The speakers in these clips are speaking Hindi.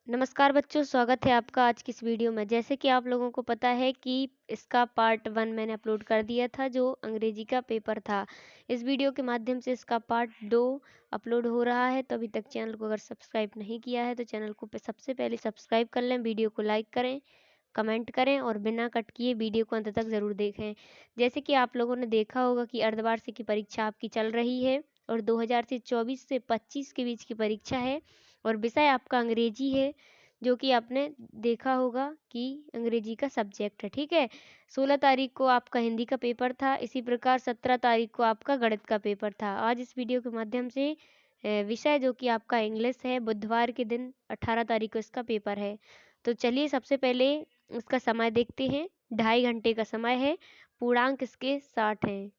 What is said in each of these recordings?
नमस्कार बच्चों, स्वागत है आपका आज की इस वीडियो में। जैसे कि आप लोगों को पता है कि इसका पार्ट 1 मैंने अपलोड कर दिया था, जो अंग्रेजी का पेपर था। इस वीडियो के माध्यम से इसका पार्ट 2 अपलोड हो रहा है। तो अभी तक चैनल को अगर सब्सक्राइब नहीं किया है तो चैनल को सबसे पहले सब्सक्राइब कर लें, वीडियो को लाइक करें, कमेंट करें और बिना कट किए वीडियो को अंत तक ज़रूर देखें। जैसे कि आप लोगों ने देखा होगा कि अर्धवार्षिक की परीक्षा आपकी चल रही है और 2024 से 25 के बीच की परीक्षा है और विषय आपका अंग्रेजी है, जो कि आपने देखा होगा कि अंग्रेजी का सब्जेक्ट है। ठीक है, 16 तारीख को आपका हिंदी का पेपर था, इसी प्रकार 17 तारीख को आपका गणित का पेपर था। आज इस वीडियो के माध्यम से विषय जो कि आपका इंग्लिश है, बुधवार के दिन 18 तारीख को इसका पेपर है। तो चलिए सबसे पहले इसका समय देखते हैं। 2.5 घंटे का समय है, पूर्णांक इसके 60 हैं।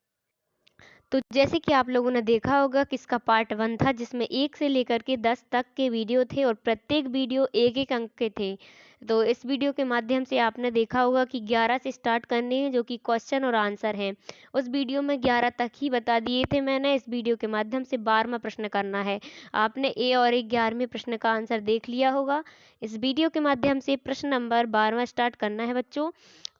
तो जैसे कि आप लोगों ने देखा होगा कि इसका पार्ट 1 था, जिसमें 1 से लेकर के 10 तक के वीडियो थे और प्रत्येक वीडियो एक एक अंक के थे। तो इस वीडियो के माध्यम से आपने देखा होगा कि 11 से स्टार्ट करने हैं, जो कि क्वेश्चन और आंसर हैं। उस वीडियो में 11 तक ही बता दिए थे मैंने। इस वीडियो के माध्यम से 12वां प्रश्न करना है। आपने ए और 11वें प्रश्न का आंसर देख लिया होगा। इस वीडियो के माध्यम से प्रश्न नंबर 12वां स्टार्ट करना है बच्चों।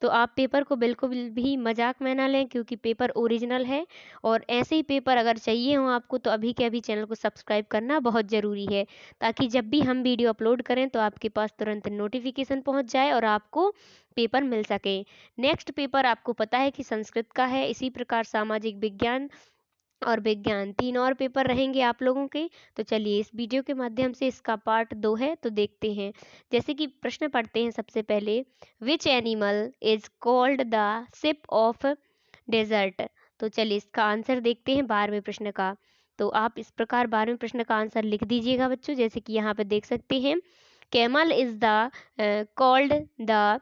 तो आप पेपर को बिल्कुल भी मजाक में ना लें, क्योंकि पेपर ओरिजिनल है और ऐसे ही पेपर अगर चाहिए हो आपको तो अभी के अभी चैनल को सब्सक्राइब करना बहुत ज़रूरी है, ताकि जब भी हम वीडियो अपलोड करें तो आपके पास तुरंत नोटिफिकेशन पहुंच जाए और आपको पेपर मिल सके। नेक्स्ट पेपर आपको पता है कि संस्कृत का है। इसी प्रकार सामाजिक विज्ञान और विज्ञान 3 और पेपर रहेंगे आप लोगों के। तो चलिए इस वीडियो के माध्यम से इसका पार्ट 2 है तो देखते हैं। जैसे कि प्रश्न पढ़ते हैं सबसे पहले, which animal is called the ship of desert. तो चलिए इसका आंसर देखते हैं 12वें प्रश्न का। तो आप इस प्रकार 12वें प्रश्न का आंसर लिख दीजिएगा बच्चों। जैसे कि यहाँ पे देख सकते हैं, camel is the called the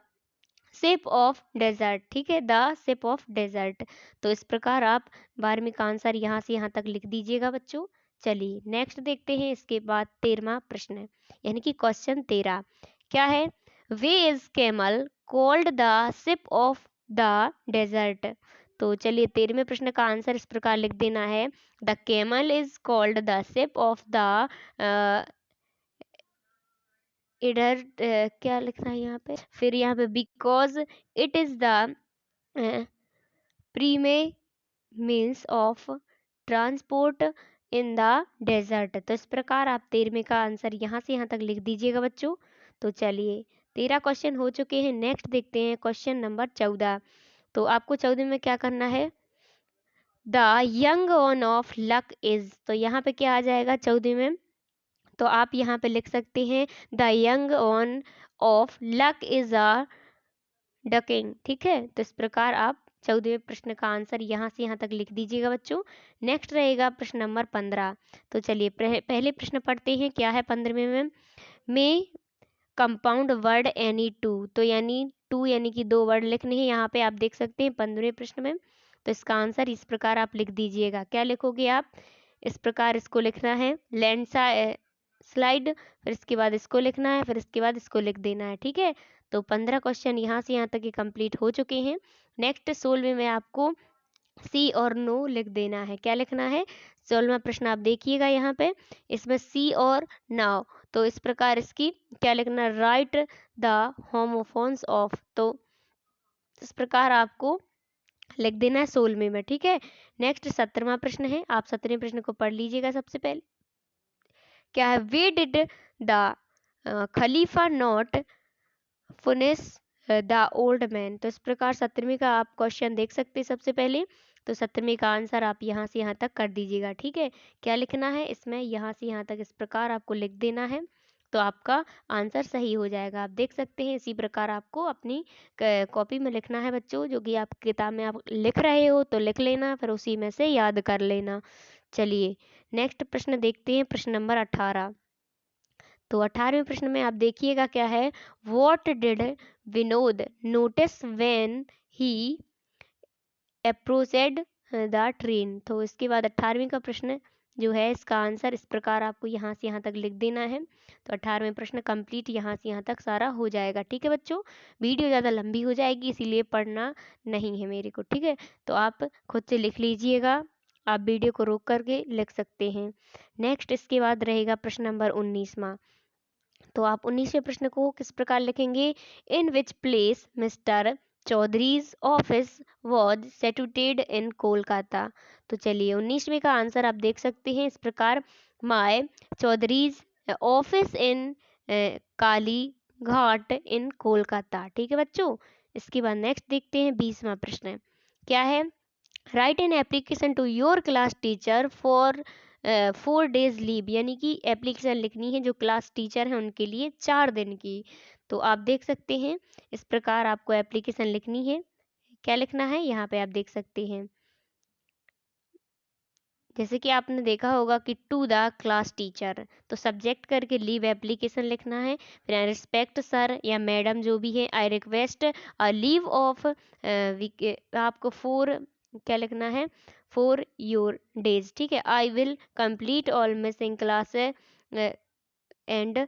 shape of desert. ठीक है, द शेप ऑफ डेजर्ट। तो इस प्रकार आप 12वीं का आंसर यहाँ से यहाँ तक लिख दीजिएगा बच्चों। चलिए नेक्स्ट देखते हैं। इसके बाद 13वां प्रश्न, यानी कि क्वेश्चन 13 क्या है, way is camel called the shape of the desert. तो चलिए 13वें प्रश्न का आंसर इस प्रकार लिख देना है, the camel is called the shape of the इधर क्या लिखना है यहाँ पे, फिर यहाँ पे because it is the prime means of transport in the desert. तो इस प्रकार आप 13वें का आंसर यहाँ से यहाँ तक लिख दीजिएगा बच्चों। तो चलिए 13 क्वेश्चन हो चुके हैं। नेक्स्ट देखते हैं क्वेश्चन नंबर 14। तो आपको 14 में क्या करना है, the young on off luck is. तो यहाँ पे क्या आ जाएगा 14 में, तो आप यहाँ पे लिख सकते हैं, the young on off luck is a ducking. ठीक है, तो इस प्रकार आप 14वें प्रश्न का आंसर यहाँ से यहाँ तक लिख दीजिएगा बच्चों। नेक्स्ट रहेगा प्रश्न नंबर 15। तो चलिए पहले प्रश्न पढ़ते हैं, क्या है 15वें में कंपाउंड वर्ड एनी टू। तो यानी टू यानी कि 2 वर्ड लिखने हैं। यहाँ पे आप देख सकते हैं 15वें प्रश्न में। तो इसका आंसर इस प्रकार आप लिख दीजिएगा। क्या लिखोगे आप, इस प्रकार इसको लिखना है, लैंड स्लाइड, फिर इसके बाद इसको लिखना है, फिर इसके बाद इसको लिख देना है। ठीक है, तो 15 क्वेश्चन यहाँ से यहाँ तक ये कंप्लीट हो चुके हैं। नेक्स्ट 16वें में आपको सी और नो लिख देना है। क्या लिखना है, 16वां प्रश्न आप देखिएगा यहाँ पे, इसमें सी और नाउ। तो इस प्रकार इसकी क्या लिखना, राइट द होमोफोन्स ऑफ। तो इस प्रकार आपको लिख देना है 16वें में। ठीक है, नेक्स्ट 17वां प्रश्न है। आप 17वें प्रश्न को पढ़ लीजिएगा सबसे पहले। क्या है, why did the khalifa not punish the old man. तो इस प्रकार 17वीं का आप क्वेश्चन देख सकते हैं सबसे पहले। तो 17वीं का आंसर आप यहाँ से यहाँ तक कर दीजिएगा। ठीक है, क्या लिखना है इसमें, यहाँ से यहाँ तक इस प्रकार आपको लिख देना है, तो आपका आंसर सही हो जाएगा। आप देख सकते हैं इसी प्रकार आपको अपनी कॉपी में लिखना है बच्चों। जो कि आप किताब में आप लिख रहे हो तो लिख लेना, फिर उसी में से याद कर लेना। चलिए नेक्स्ट प्रश्न देखते हैं, प्रश्न नंबर 18। तो 18वें प्रश्न में आप देखिएगा क्या है, what did Vinod notice when he approached the train. तो इसके बाद 18वीं का प्रश्न जो है, इसका आंसर इस प्रकार आपको यहाँ से यहाँ तक लिख देना है। तो 18वें प्रश्न कंप्लीट यहाँ से यहाँ तक सारा हो जाएगा। ठीक है बच्चों, वीडियो ज़्यादा लंबी हो जाएगी इसीलिए पढ़ना नहीं है मेरे को। ठीक है, तो आप खुद से लिख लीजिएगा, आप वीडियो को रोक करके लिख सकते हैं। नेक्स्ट इसके बाद रहेगा प्रश्न नंबर 19वां। तो आप 19वें प्रश्न को किस प्रकार लिखेंगे? In which place mister Chaudhary's office was situated in Kolkata. तो चलिए 19वें का आंसर आप देख सकते हैं इस प्रकार, my Chaudharys office in Kali Ghat इन कोलकाता। ठीक है बच्चों। इसके बाद नेक्स्ट देखते हैं 20वां प्रश्न क्या है? Write an application to your class teacher for 4 days leave, यानी कि एप्लीकेशन लिखनी है जो क्लास टीचर है उनके लिए 4 दिन की। तो आप देख सकते हैं इस प्रकार आपको एप्लीकेशन लिखनी है। क्या लिखना है यहाँ पे आप देख सकते हैं, जैसे कि आपने देखा होगा कि टू द क्लास टीचर, तो सब्जेक्ट करके लीव एप्लीकेशन लिखना है। फिर आई रिस्पेक्ट सर या मैडम जो भी है, I request a leave of आपको 4 क्या लिखना है? 4 योर डेज। ठीक है। I will complete all missing class and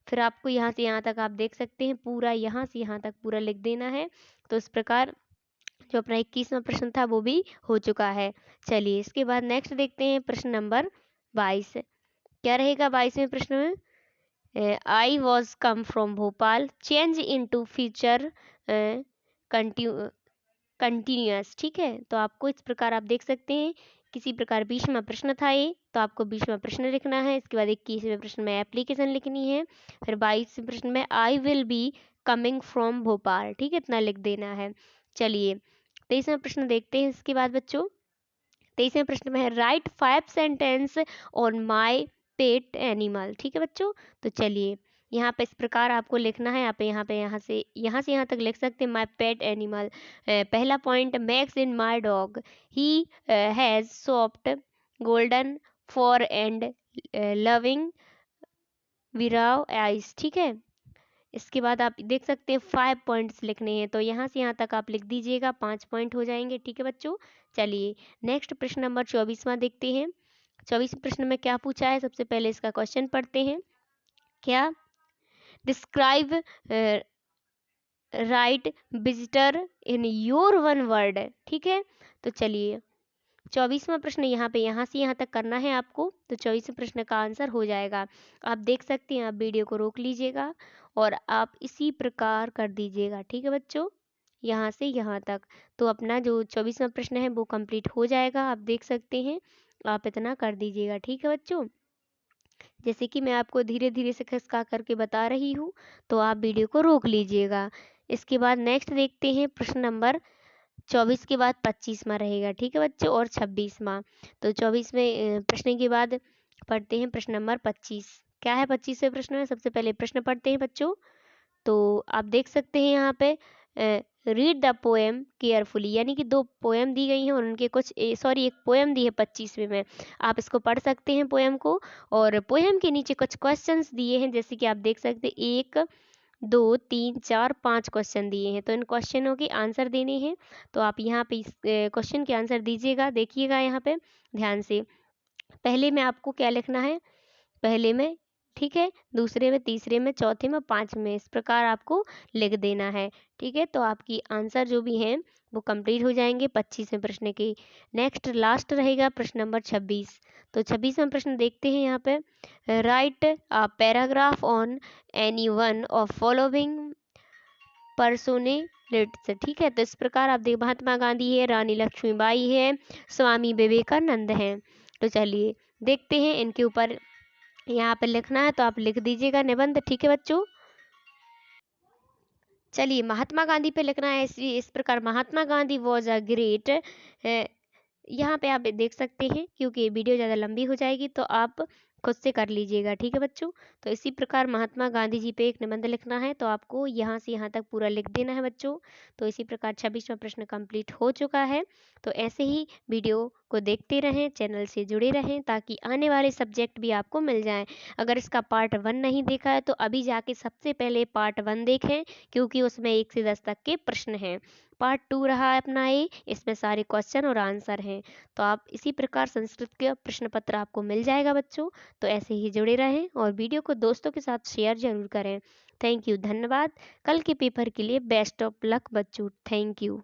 फिर आपको यहाँ से यहाँ तक आप देख सकते हैं पूरा, यहाँ से यहाँ तक पूरा लिख देना है। तो इस प्रकार जो अपना 21वां प्रश्न था वो भी हो चुका है। चलिए इसके बाद नेक्स्ट देखते हैं प्रश्न नंबर 22। क्या रहेगा 22वें प्रश्न में? I was come from Bhopal change into future continuous. ठीक है। तो आपको इस प्रकार आप देख सकते हैं किसी प्रकार 20वां प्रश्न था ये, तो आपको 20वां प्रश्न लिखना है। इसके बाद 21वें प्रश्न में एप्लीकेशन लिखनी है। फिर 22वें प्रश्न में I will be coming from Bhopal. ठीक है, इतना लिख देना है। चलिए 23वां प्रश्न देखते हैं इसके बाद बच्चों। 23वें प्रश्न में है right 5 sentence on my pet animal. ठीक है बच्चों। तो चलिए यहाँ पे इस प्रकार आपको लिखना है। आप यहाँ से यहाँ तक लिख सकते हैं माई पेट एनिमल। पहला point, max in my dog he has soft golden fur and loving विराव आइस। ठीक है। इसके बाद आप देख सकते हैं 5 पॉइंट्स लिखने हैं, तो यहाँ से यहाँ तक आप लिख दीजिएगा, 5 पॉइंट हो जाएंगे। ठीक है बच्चों। चलिए नेक्स्ट प्रश्न नंबर 24वां देखते हैं। 24वें प्रश्न में क्या पूछा है? सबसे पहले इसका क्वेश्चन पढ़ते हैं। क्या? Describe right visitor in your one word. ठीक है। तो चलिए 24वां प्रश्न यहाँ से यहाँ तक करना है आपको, तो 24वें प्रश्न का आंसर हो जाएगा। आप देख सकते हैं, आप वीडियो को रोक लीजिएगा और आप इसी प्रकार कर दीजिएगा। ठीक है बच्चों, यहाँ से यहाँ तक तो अपना जो 24वां प्रश्न है वो कंप्लीट हो जाएगा। आप देख सकते हैं, आप इतना कर दीजिएगा। ठीक है बच्चों, जैसे कि मैं आपको धीरे धीरे से खिसका करके बता रही हूँ, तो आप वीडियो को रोक लीजिएगा। इसके बाद नेक्स्ट देखते हैं प्रश्न नंबर 24 के बाद 25वां रहेगा। ठीक है बच्चों, और 26वां। तो 24वें प्रश्न के बाद पढ़ते हैं प्रश्न नंबर 25। क्या है 25वें प्रश्न में? सबसे पहले प्रश्न पढ़ते हैं बच्चों। तो आप देख सकते हैं यहाँ पे रीड द पोएम केयरफुली, यानी कि 2 पोएम दी गई हैं और उनके कुछ एक पोएम दी है 25वें में। आप इसको पढ़ सकते हैं पोएम को, और पोएम के नीचे कुछ क्वेश्चंस दिए हैं, जैसे कि आप देख सकते हैं 1 2 3 4 5 क्वेश्चन दिए हैं। तो इन क्वेश्चनों के आंसर देने हैं। तो आप यहाँ पे इस क्वेश्चन के आंसर दीजिएगा। देखिएगा यहाँ पे ध्यान से। पहले में आपको क्या लिखना है? पहले में, ठीक है, दूसरे में, तीसरे में, चौथे में, 5वें में, इस प्रकार आपको लिख देना है। ठीक है। तो आपकी आंसर जो भी हैं वो कंप्लीट हो जाएंगे 25वें प्रश्न के। नेक्स्ट लास्ट रहेगा प्रश्न नंबर 26। तो 26वां प्रश्न देखते हैं यहाँ पे। Write a paragraph on any one of following personalities. ठीक है। तो इस प्रकार आप देख, महात्मा गांधी है, रानी लक्ष्मीबाई है, स्वामी विवेकानंद हैं। तो चलिए देखते हैं इनके ऊपर यहाँ पे लिखना है, तो आप लिख दीजिएगा निबंध। ठीक है बच्चों। चलिए महात्मा गांधी पे लिखना है इस प्रकार, Mahatma Gandhi was a great. यहाँ पे आप देख सकते हैं, क्योंकि वीडियो ज़्यादा लंबी हो जाएगी तो आप खुद से कर लीजिएगा। ठीक है बच्चों। तो इसी प्रकार महात्मा गांधी जी पे एक निबंध लिखना है, तो आपको यहाँ से यहाँ तक पूरा लिख देना है बच्चों। तो इसी प्रकार 26वां प्रश्न कंप्लीट हो चुका है। तो ऐसे ही वीडियो को देखते रहें, चैनल से जुड़े रहें, ताकि आने वाले सब्जेक्ट भी आपको मिल जाएं। अगर इसका पार्ट 1 नहीं देखा है तो अभी जाके सबसे पहले पार्ट 1 देखें, क्योंकि उसमें 1 से 10 तक के प्रश्न हैं। पार्ट 2 रहा है अपना ये, इसमें सारे क्वेश्चन और आंसर हैं। तो आप इसी प्रकार संस्कृत का प्रश्न पत्र आपको मिल जाएगा बच्चों। तो ऐसे ही जुड़े रहें और वीडियो को दोस्तों के साथ शेयर जरूर करें। थैंक यू, धन्यवाद। कल के पेपर के लिए बेस्ट ऑफ लक बच्चों। Thank you.